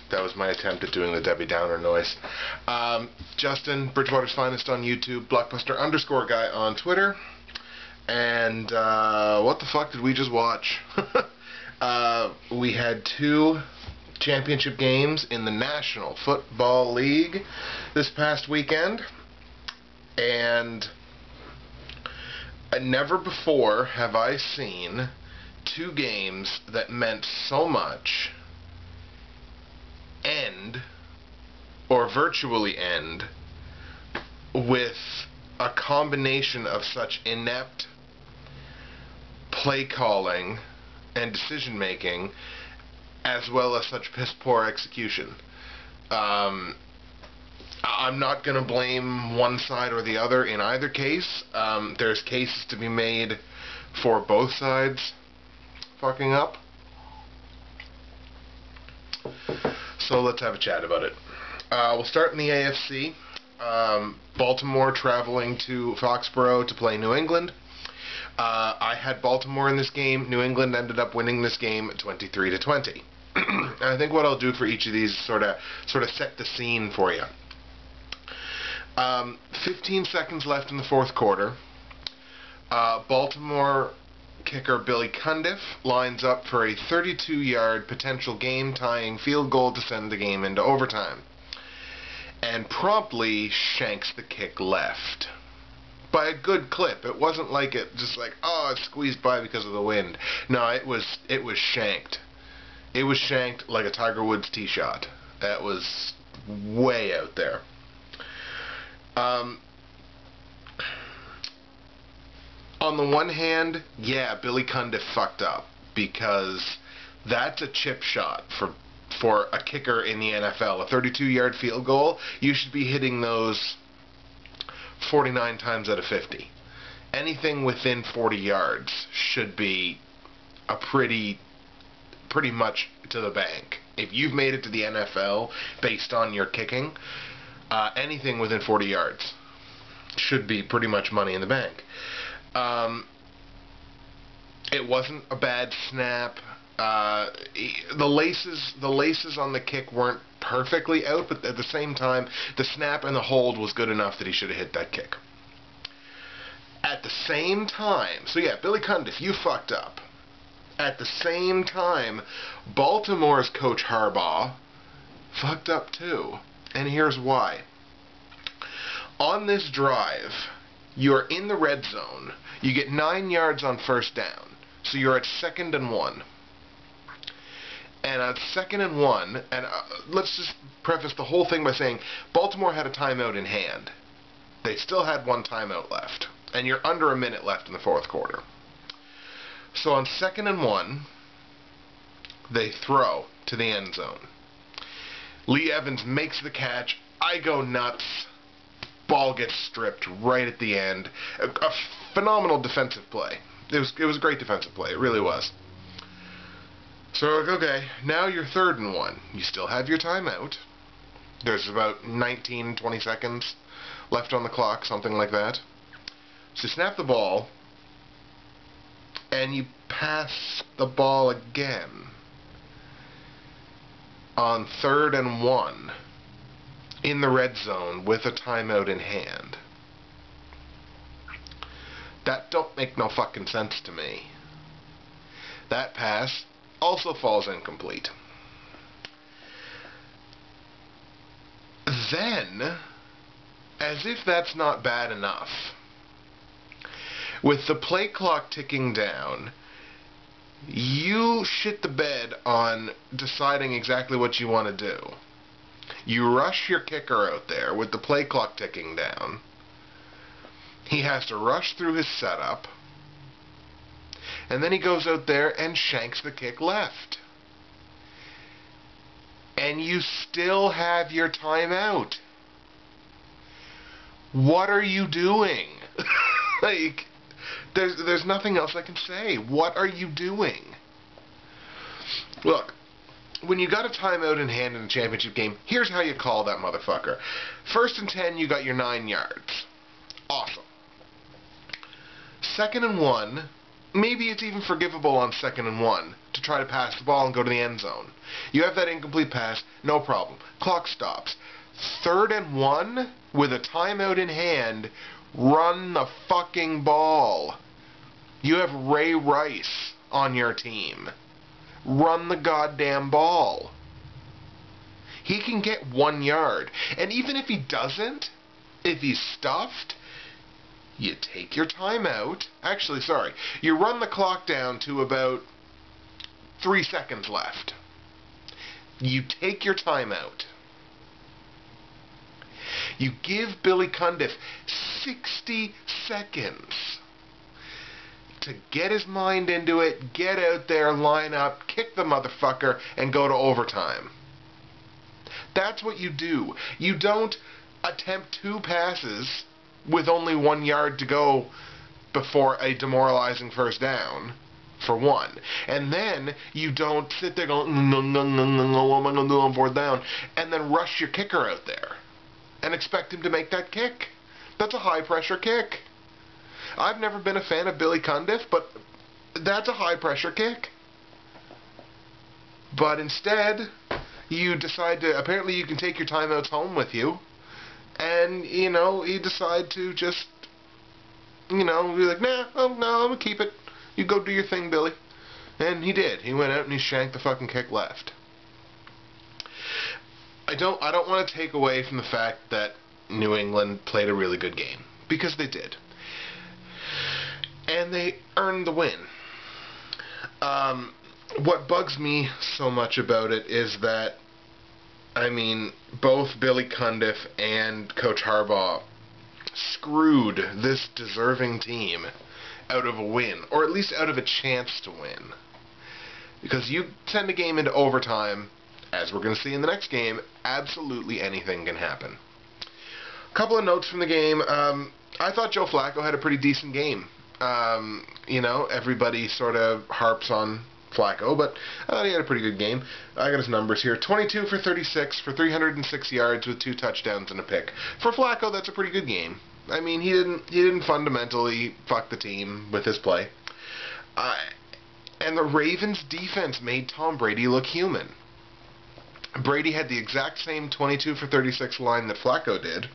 That was my attempt at doing the Debbie Downer noise. Justin, Bridgewater's Finest on YouTube, Blockbuster_guy on Twitter. And what the fuck did we just watch? We had 2 championship games in the National Football League this past weekend. And never before have I seen 2 games that meant so much end, or virtually end, with a combination of such inept play calling and decision making, as well as such piss poor execution. I'm not going to blame one side or the other in either case. There's cases to be made for both sides fucking up. So let's have a chat about it. We'll start in the AFC. Baltimore traveling to Foxborough to play New England. I had Baltimore in this game. New England ended up winning this game 23-20. I think what I'll do for each of these is sort of set the scene for you. 15 seconds left in the fourth quarter. Baltimore kicker Billy Cundiff lines up for a 32-yard potential game-tying field goal to send the game into overtime, and promptly shanks the kick left by a good clip. It wasn't like it just like, oh, it squeezed by because of the wind. No, it was shanked. It was shanked like a Tiger Woods tee shot. That was way out there. On the one hand, yeah, Billy Cundiff fucked up, because that's a chip shot for a kicker in the NFL. A 32-yard field goal, you should be hitting those 49 times out of 50. Anything within 40 yards should be a pretty much to the bank. If you've made it to the NFL based on your kicking, anything within 40 yards should be pretty much money in the bank. It wasn't a bad snap. The laces on the kick weren't perfectly out, but at the same time, the snap and the hold was good enough that he should have hit that kick. At the same time, so yeah, Billy Cundiff, you fucked up. At the same time, Baltimore's coach Harbaugh fucked up too. And here's why. On this drive, you're in the red zone. You get 9 yards on first down. So you're at 2nd and 1. And at 2nd and 1, and let's just preface the whole thing by saying Baltimore had a timeout in hand. They still had 1 timeout left. And you're under a minute left in the fourth quarter. So on 2nd and 1, they throw to the end zone. Lee Evans makes the catch. I go nuts. Ball gets stripped right at the end. A phenomenal defensive play. It was a great defensive play. It really was. So, okay, now you're 3rd and 1. You still have your timeout. There's about 19, 20 seconds left on the clock, something like that. So you snap the ball, and you pass the ball again on 3rd and 1 in the red zone with a timeout in hand. That don't make no fucking sense to me. That pass also falls incomplete. Then, as if that's not bad enough, with the play clock ticking down, you shit the bed on deciding exactly what you want to do. You rush your kicker out there with the play clock ticking down. He has to rush through his setup. And then he goes out there and shanks the kick left. And you still have your timeout. What are you doing? Like, there's nothing else I can say. What are you doing? Look, when you got a timeout in hand in a championship game, here's how you call that motherfucker. 1st and 10, you got your 9 yards. Awesome. 2nd and 1, maybe it's even forgivable on 2nd and 1 to try to pass the ball and go to the end zone. You have that incomplete pass, no problem. Clock stops. 3rd and 1 with a timeout in hand, run the fucking ball. You have Ray Rice on your team. Run the goddamn ball. He can get 1 yard. And even if he doesn't, if he's stuffed, you take your timeout. Actually, sorry. You run the clock down to about 3 seconds left. You take your timeout. You give Billy Cundiff 60 seconds to get his mind into it, get out there, line up, kick the motherfucker, and go to overtime. That's what you do. You don't attempt 2 passes with only 1 yard to go before a demoralizing first down, for one. And then you don't sit there going, no, what am I going to do on 4th down, and then rush your kicker out there and expect him to make that kick. That's a high-pressure kick. I've never been a fan of Billy Cundiff, but that's a high-pressure kick. But instead, you decide to, apparently you can take your timeouts home with you, and, you decide to just, be like, nah, oh, no, I'm going to keep it. You go do your thing, Billy. And he did. He went out and he shanked the fucking kick left. I don't want to take away from the fact that New England played a really good game, because they did. And they earned the win. What bugs me so much about it is that, both Billy Cundiff and Coach Harbaugh screwed this deserving team out of a win, or at least out of a chance to win. Because you send a game into overtime, as we're going to see in the next game, absolutely anything can happen. A couple of notes from the game. I thought Joe Flacco had a pretty decent game. Everybody sort of harps on Flacco, but I thought he had a pretty good game. I got his numbers here. 22 for 36 for 306 yards with 2 touchdowns and a pick. For Flacco, that's a pretty good game. He didn't fundamentally fuck the team with his play. And the Ravens' defense made Tom Brady look human. Brady had the exact same 22 for 36 line that Flacco did,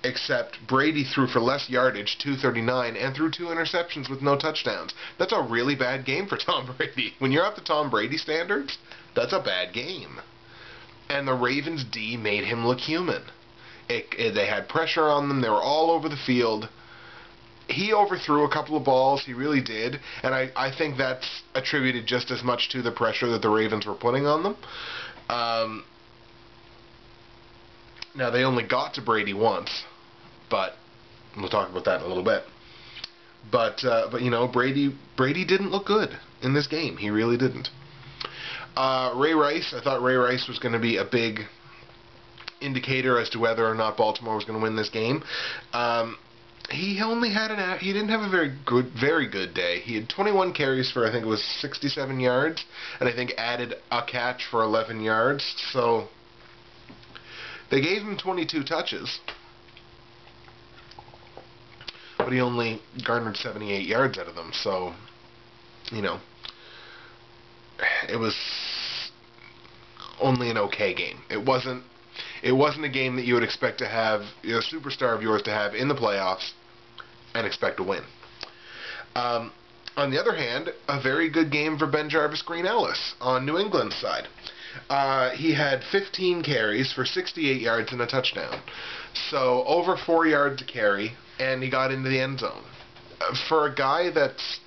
except Brady threw for less yardage, 239, and threw 2 interceptions with no touchdowns. That's a really bad game for Tom Brady. When you're up to Tom Brady standards, that's a bad game. And the Ravens' D made him look human. They had pressure on them. They were all over the field. He overthrew a couple of balls. He really did. And I think that's attributed just as much to the pressure that the Ravens were putting on them. Now, they only got to Brady once, but we'll talk about that in a little bit. But Brady didn't look good in this game. He really didn't. Ray Rice, I thought Ray Rice was going to be a big indicator as to whether or not Baltimore was going to win this game. He didn't have a very good day. He had 21 carries for, I think it was 67 yards, and I think added a catch for 11 yards. So they gave him 22 touches, but he only garnered 78 yards out of them. So, it was only an okay game. It wasn't a game that you would expect to have a superstar of yours to have in the playoffs and expect to win. On the other hand, a very good game for Ben Jarvis Green Ellis on New England's side. He had 15 carries for 68 yards and a touchdown. So over 4 yards a carry, and he got into the end zone. For a guy that's,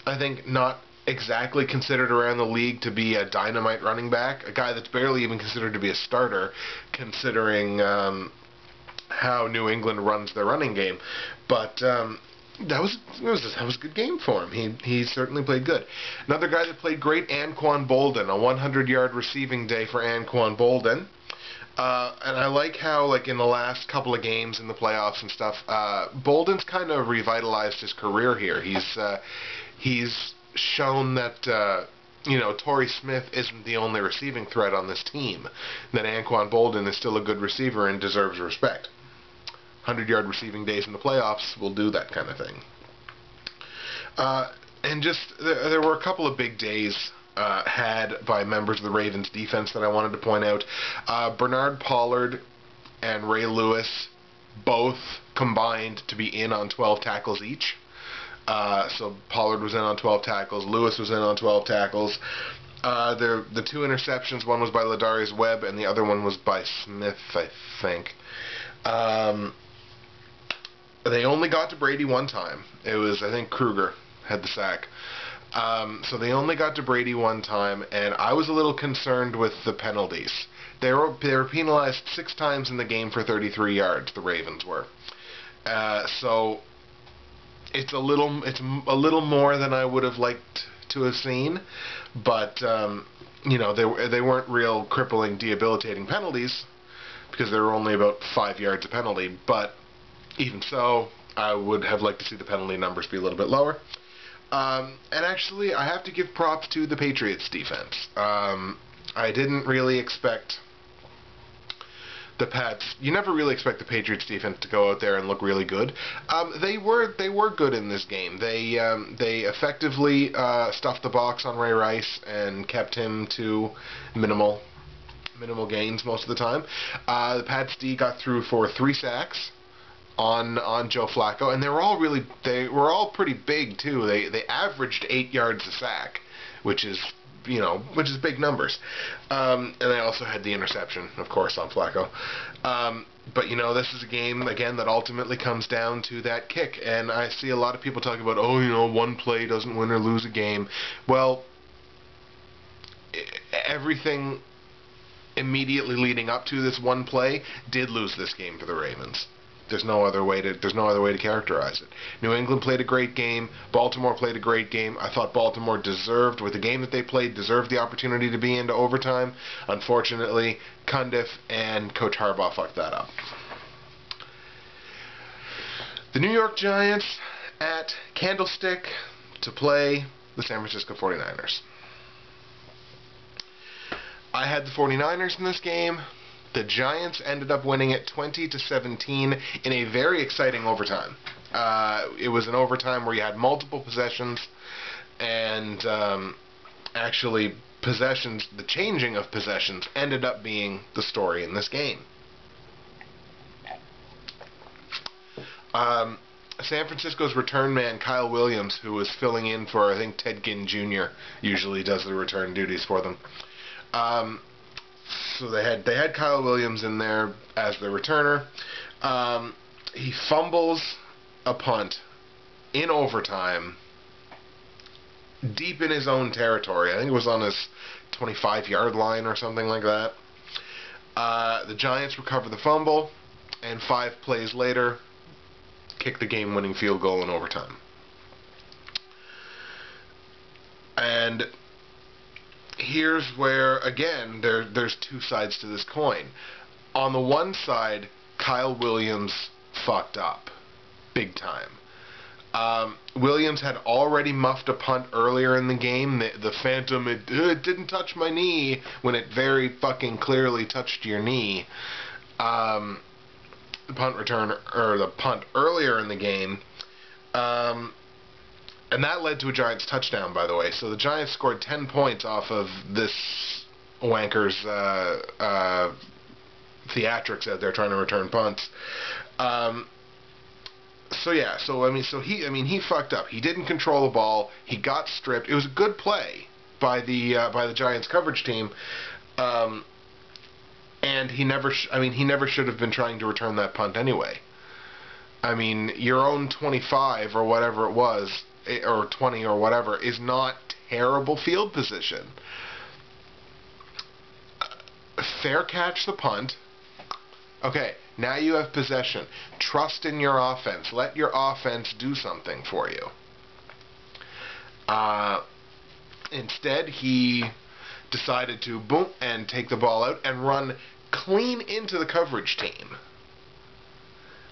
I think, not exactly considered around the league to be a dynamite running back, a guy that's barely even considered to be a starter, considering how New England runs their running game. But that was a good game for him. He certainly played good. Another guy that played great, Anquan Boldin, a 100-yard receiving day for Anquan Boldin. And I like how, in the last couple of games in the playoffs and stuff, Boldin's kind of revitalized his career here. He's shown that Torrey Smith isn't the only receiving threat on this team, that Anquan Boldin is still a good receiver and deserves respect. 100-yard receiving days in the playoffs will do that kind of thing. And just, there were a couple of big days had by members of the Ravens defense that I wanted to point out. Bernard Pollard and Ray Lewis both combined to be in on 12 tackles each. So Pollard was in on 12 tackles, Lewis was in on 12 tackles. The two interceptions, one was by Ladarius Webb and the other one was by Smith, I think. They only got to Brady one time. It was, I think, Kruger had the sack. So they only got to Brady one time, and I was a little concerned with the penalties. They were penalized 6 times in the game for 33 yards, the Ravens were. So it's a little more than I would have liked to have seen, but you know, they weren't real crippling, debilitating penalties because they were only about 5 yards a penalty. But even so, I would have liked to see the penalty numbers be a little bit lower. And actually, I have to give props to the Patriots defense. I didn't really expect the Pats. You never really expect the Patriots defense to go out there and look really good. They were good in this game. They effectively stuffed the box on Ray Rice and kept him to minimal gains most of the time. The Pats D got through for 3 sacks on Joe Flacco, and they were all pretty big too. They averaged 8 yards a sack, which is big numbers. And they also had the interception, of course, on Flacco. But this is a game again that ultimately comes down to that kick, and I see a lot of people talking about, one play doesn't win or lose a game. Well, everything immediately leading up to this one play did lose this game for the Ravens. There's no other way to characterize it. New England played a great game. Baltimore played a great game. I thought Baltimore deserved, with the game that they played, deserved the opportunity to be into overtime. Unfortunately, Cundiff and Coach Harbaugh fucked that up. The New York Giants at Candlestick to play the San Francisco 49ers. I had the 49ers in this game. The Giants ended up winning it 20-17 in a very exciting overtime. It was an overtime where you had multiple possessions, and actually the changing of possessions ended up being the story in this game. San Francisco's return man, Kyle Williams, who was filling in for, I think, Ted Ginn Jr., usually does the return duties for them. So they had Kyle Williams in there as the returner. He fumbles a punt in overtime deep in his own territory. I think it was on his 25-yard line or something like that. The Giants recover the fumble, and 5 plays later, kick the game-winning field goal in overtime. And here's where, again, there's 2 sides to this coin. On the one side, Kyle Williams fucked up big time. Williams had already muffed a punt earlier in the game. The Phantom, it didn't touch my knee, when it very fucking clearly touched your knee. The punt earlier in the game. And that led to a Giants touchdown, by the way. So the Giants scored 10 points off of this wanker's theatrics out there trying to return punts. He fucked up. He didn't control the ball. He got stripped. It was a good play by the Giants coverage team. And he never should have been trying to return that punt anyway. I mean, your own 25 or whatever it was, or 20 or whatever, is not terrible field position. Fair catch the punt. Okay, now you have possession. Trust in your offense. Let your offense do something for you. Instead, he decided to boom and take the ball out and run clean into the coverage team.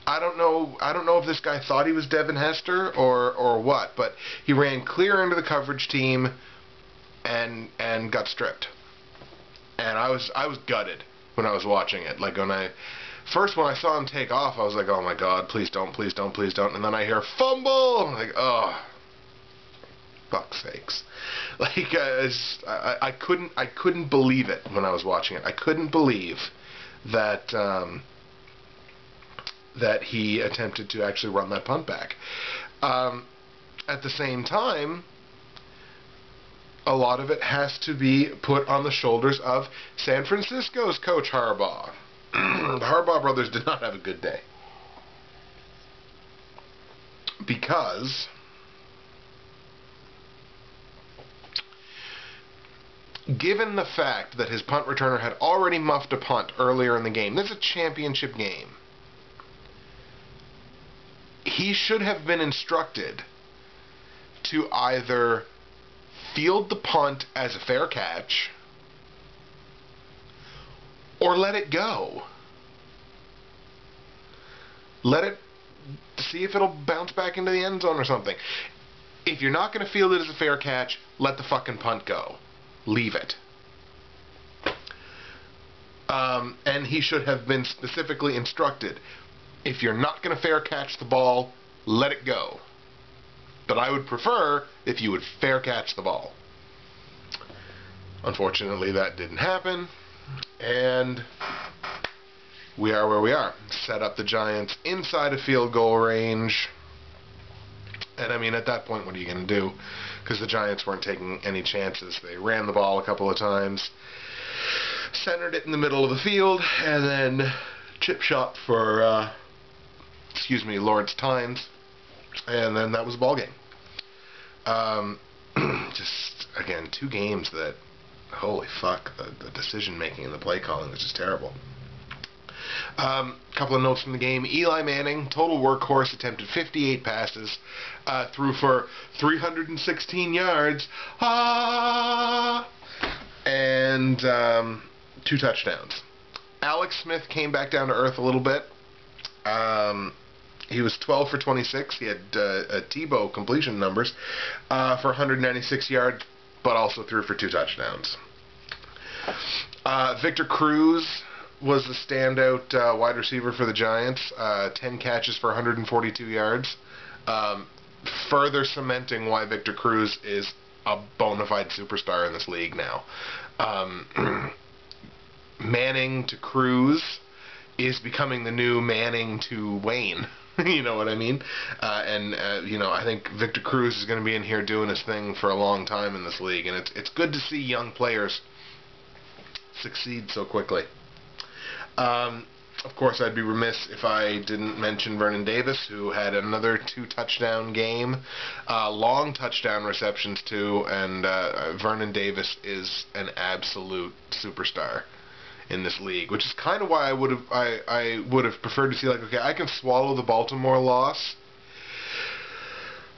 I don't know if this guy thought he was Devin Hester or what, but he ran clear into the coverage team and got stripped. And I was gutted when I was watching it. Like when I saw him take off, I was like, oh my god, please don't, please don't, please don't. And then I hear fumble. I'm like, oh. fuck's sakes. Like, I couldn't believe it when I was watching it. I couldn't believe that that he attempted to actually run that punt back. At the same time, a lot of it has to be put on the shoulders of San Francisco's coach Harbaugh. The Harbaugh brothers did not have a good day. Because given the fact that his punt returner had already muffed a punt earlier in the game, this is a championship game, he should have been instructed to either field the punt as a fair catch or let it go. Let it, see if it'll bounce back into the end zone or something. If you're not going to field it as a fair catch, let the fucking punt go. Leave it. And he should have been specifically instructed, if you're not going to fair catch the ball, let it go. But I would prefer if you would fair catch the ball. Unfortunately, that didn't happen, and we are where we are. Set up the Giants inside of field goal range. And I mean, at that point, what are you going to do? Because the Giants weren't taking any chances. They ran the ball a couple of times, centered it in the middle of the field, and then chip shot for, Lawrence Tynes, and then that was the ball game. Just, again, 2 games that, holy fuck, the decision-making and the play calling was just terrible. Couple of notes from the game. Eli Manning, total workhorse, attempted 58 passes, threw for 316 yards, and 2 touchdowns. Alex Smith came back down to earth a little bit. He was 12 for 26. He had Tebow completion numbers for 196 yards, but also threw for 2 touchdowns. Victor Cruz was the standout wide receiver for the Giants. 10 catches for 142 yards. Further cementing why Victor Cruz is a bona fide superstar in this league now. Manning to Cruz is becoming the new Manning to Wayne. You know what I mean? I think Victor Cruz is going to be in here doing his thing for a long time in this league, and it's good to see young players succeed so quickly. Of course, I'd be remiss if I didn't mention Vernon Davis, who had another 2-touchdown game, long touchdown receptions too, and Vernon Davis is an absolute superstar in this league, which is kind of why I would have preferred to see, like, okay, I can swallow the Baltimore loss,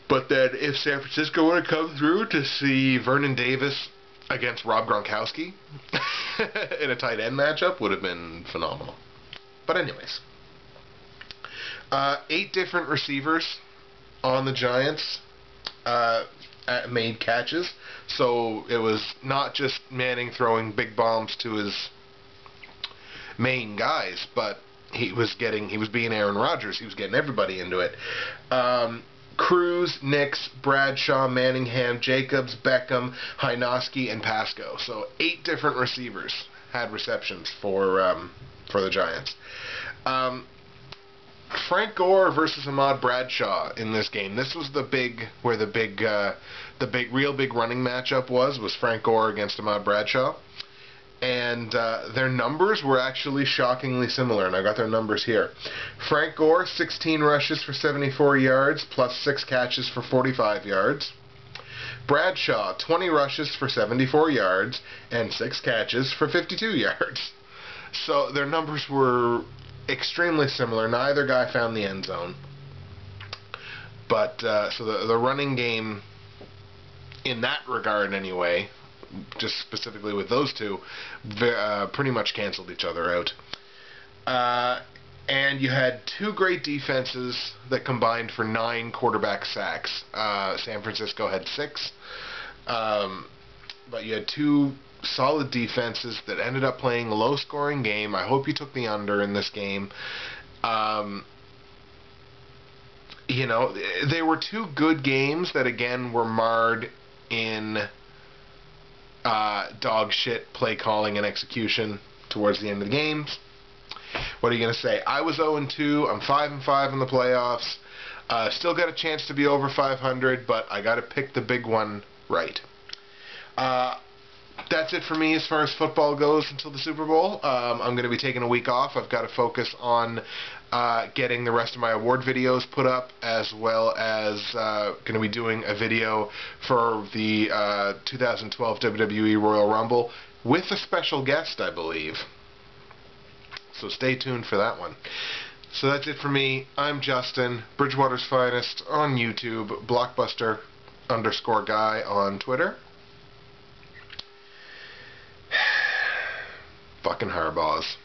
but then if San Francisco would have come through to see Vernon Davis against Rob Gronkowski in a tight end matchup, would have been phenomenal. But anyways, 8 different receivers on the Giants made catches, so it was not just Manning throwing big bombs to his main guys, but he was being Aaron Rodgers. He was getting everybody into it. Cruz, Nix, Bradshaw, Manningham, Jacobs, Beckham, Hynoski, and Pasco. So 8 different receivers had receptions for the Giants. Frank Gore versus Ahmad Bradshaw in this game. This was the big real big running matchup was Frank Gore against Ahmad Bradshaw. And their numbers were actually shockingly similar, and I got their numbers here. Frank Gore, 16 rushes for 74 yards, plus 6 catches for 45 yards. Bradshaw, 20 rushes for 74 yards, and 6 catches for 52 yards. So their numbers were extremely similar. Neither guy found the end zone. But, so the running game, in that regard anyway, just specifically with those two, pretty much canceled each other out. And you had 2 great defenses that combined for 9 quarterback sacks. San Francisco had 6. But you had 2 solid defenses that ended up playing a low-scoring game. I hope you took the under in this game. you know, they were two good games that again were marred in dog shit play calling and execution towards the end of the games. What are you going to say? I was 0-2. I'm 5-5 in the playoffs. Still got a chance to be over 500, but I got to pick the big one right. That's it for me as far as football goes until the Super Bowl. I'm going to be taking a week off. I've got to focus on getting the rest of my award videos put up, as well as going to be doing a video for the 2012 WWE Royal Rumble with a special guest, I believe. So stay tuned for that one. So that's it for me. I'm Justin, Bridgewater's Finest on YouTube, Blockbuster_guy on Twitter. Fucking Harbaughs.